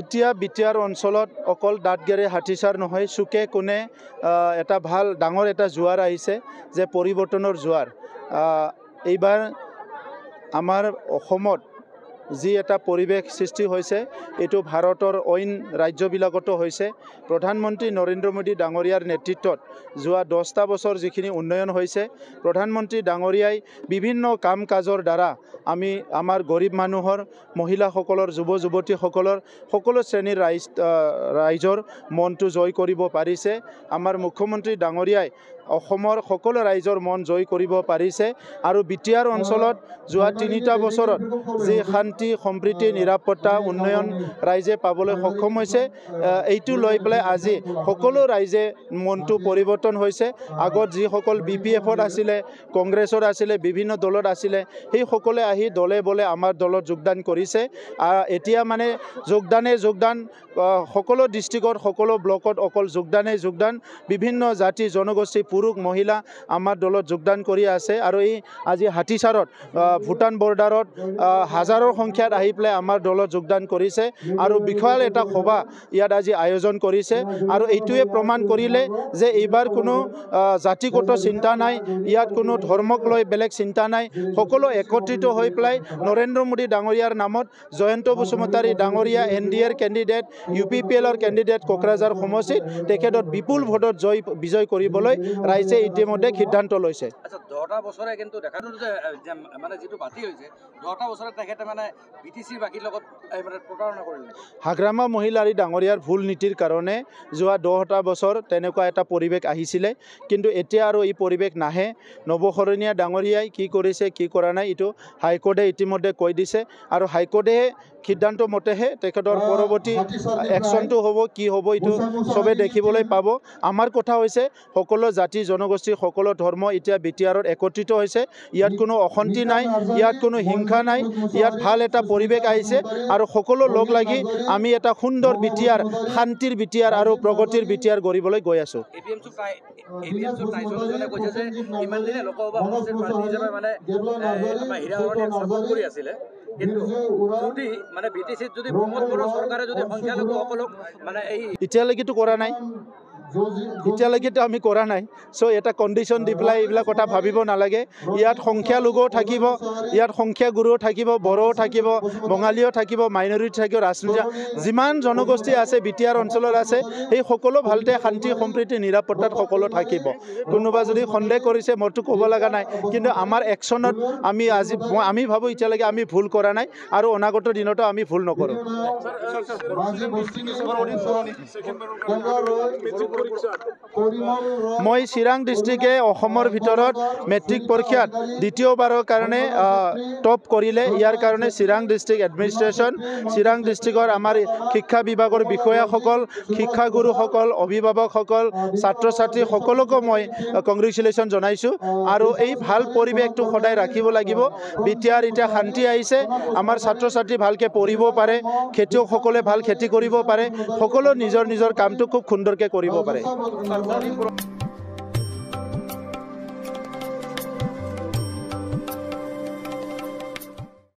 এতিয়া বিটিআৰ অঞ্চলত অকল দাঁতগেৰে হাতীচাৰ নহয়, চুকে কোণে এটা ভাল ডাঙৰ এটা জোৱাৰ আহিছে যে পৰিৱৰ্তনৰ জোৱাৰ। এইবাৰ আমাৰ অসমত যি এটা পৰিৱেশ সৃষ্টি হৈছে, এইটো ভাৰতৰ অইন ৰাজ্যবিলাকতো হৈছে। প্ৰধানমন্ত্ৰী নৰেন্দ্ৰ মোদী ডাঙৰীয়াৰ নেতৃত্বত যোৱা 10টা বছৰ যিখিনি উন্নয়ন হৈছে, প্ৰধানমন্ত্ৰী ডাঙৰীয়াই বিভিন্ন কাম কাজৰ দ্বাৰা আমি আমাৰ গৰীব মানুহৰ, মহিলাসকলৰ, যুৱ যুৱতীসকলৰ সকলো শ্ৰেণীৰ ৰাইজৰ মনটো জয় কৰিব পাৰিছে। আমাৰ মুখ্যমন্ত্ৰী ডাঙৰীয়াই অসমৰ সকলো ৰাইজৰ মন জয় কৰিব পাৰিছে। আৰু বিটিআৰ অঞ্চলত যোৱা 3টা বছৰত যি শান্তি, সম্প্ৰীতি, নিৰাপত্তা, উন্নয়ন ৰাইজে পাবলৈ সক্ষম হৈছে, এইটো লৈ পেলাই আজি সকলো ৰাইজে মনটো পৰিৱৰ্তন হৈছে। আগত যিসকল BPF-ত আছিলে, কংগ্ৰেছৰ আছিলে, বিভিন্ন দলত আছিলে, সেই সকলে আহি দলে বলে আমাৰ দলত যোগদান কৰিছে। এতিয়া মানে যোগদান সকলো ডিষ্ট্ৰিক্টত, সকলো ব্লকত অকল যোগদান, বিভিন্ন জাতি জনগোষ্ঠী, পুৰুষ মহিলা আমাৰ দলত যোগদান কৰি আছে। আৰু এই আজি হাতীচাৰত ভূটান বৰ্ডাৰত হাজাৰৰ সংখ্যাত আহি পেলাই আমাৰ দলত যোগদান কৰিছে আৰু বিশাল এটা সভা ইয়াত আজি আয়োজন কৰিছে। আৰু এইটোৱে প্ৰমাণ কৰিলে যে এইবাৰ কোনো জাতিগত চিন্তা নাই, ইয়াত কোনো ধৰ্মক লৈ বেলেগ চিন্তা নাই, সকলো একত্ৰিত হৈ পেলাই নৰেন্দ্ৰ মোদী ডাঙৰীয়াৰ নামত জয়ন্ত বসুমতাৰী ডাঙৰীয়া NDAৰ কেণ্ডিডেট, UPPLৰ কেণ্ডিডেট কোকৰাঝাৰ সমষ্টিত তেখেতক বিপুল ভোটত বিজয় কৰিবলৈ ৰাইজে ইতিমধ্যে সিদ্ধান্ত লৈছে। 10টা বছৰে কিন্তু দেখা যে মানে যেটো বাতি হৈছে 10টা বছৰে তেখেতে মানে BTC বাকিৰ লগত মানে প্ৰতাৰণা কৰিলে। হাগ্ৰামা মহিলাৰী ডাঙৰীয়াৰ ভুল নীতিৰ কাৰণে যোৱা 10টা বছৰ তেনেকুৱা এটা পৰিৱেশ আহিছিলে, কিন্তু এতিয়া আৰু এই পৰিৱেশ নাহে। নৱশৰণীয়া ডাঙৰীয়াই কি কৰিছে, কি কৰা নাই, এইটো হাইকোৰ্টে ইতিমধ্যে কৈ দিছে। আৰু হাইকোৰ্টে সিদ্ধান্ত মতেহে তেখেতৰ পৰৱৰ্তী একশ্যনটো হ'ব, কি হ'ব, এইটো চবে দেখিবলৈ পাব। আমাৰ কথা হৈছে সকলো জাতি জনগোষ্ঠী, সকলো ধৰ্ম এতিয়া বিটিআৰত একত্ৰিত হৈছে। ইয়াত কোনো অশান্তি নাই, ইয়াত কোনো হিংসা নাই, ইয়াত ভাল এটা পৰিৱেশ আহিছে। আৰু সকলো লগ লাগি আমি এটা সুন্দৰ বিটিআৰ, শান্তিৰ বিটিআৰ আৰু প্ৰগতিৰ বিটিআৰ গঢ়িবলৈ গৈ আছোঁ। এতিয়ালৈকেতো কৰা নাই, এতিয়ালৈকেতো আমি কৰা নাই। চ' এটা কণ্ডিশ্যন দি পেলাই এইবিলাক কথা ভাবিব নালাগে। ইয়াত সংখ্যালঘুও থাকিব, ইয়াত সংখ্যাগুৰুও থাকিব, বড়োও থাকিব, বঙালীও থাকিব, মাইনৰিটি থাকিব, ৰাজনীতি যিমান জনগোষ্ঠী আছে বিটিআৰ অঞ্চলত আছে, সেই সকলো ভালতে শান্তি সম্প্ৰীতি নিৰাপত্তাত সকলো থাকিব। কোনোবা যদি সন্দেহ কৰিছে, মইতো ক'ব লগা নাই, কিন্তু আমাৰ একশ্যনত আমি ভাবোঁ এতিয়ালৈকে আমি ভুল কৰা নাই আৰু অনাগত দিনতো আমি ভুল নকৰোঁ। মই চিৰাং ডিষ্ট্ৰিক্টে অসমৰ ভিতৰত মেট্ৰিক পৰীক্ষাত দ্বিতীয়বাৰৰ কাৰণে টপ কৰিলে। ইয়াৰ কাৰণে চিৰাং ডিষ্ট্ৰিক্ট এডমিনিষ্ট্ৰেশ্যন, চিৰাং ডিষ্ট্ৰিক্টৰ আমাৰ শিক্ষা বিভাগৰ বিষয়াসকল, শিক্ষাগুৰুসকল, অভিভাৱকসকল, ছাত্ৰ ছাত্ৰী সকলোকে মই কংগ্ৰেচুলেশ্যন জনাইছোঁ। আৰু এই ভাল পৰিৱেশটো সদায় ৰাখিব লাগিব। বিটিআৰ এতিয়া শান্তি আহিছে, আমাৰ ছাত্ৰ ছাত্ৰী ভালকৈ পঢ়িব পাৰে, খেতিয়কসকলে ভাল খেতি কৰিব পাৰে, সকলো নিজৰ কামটো খুব সুন্দৰকৈ কৰিব পাৰে।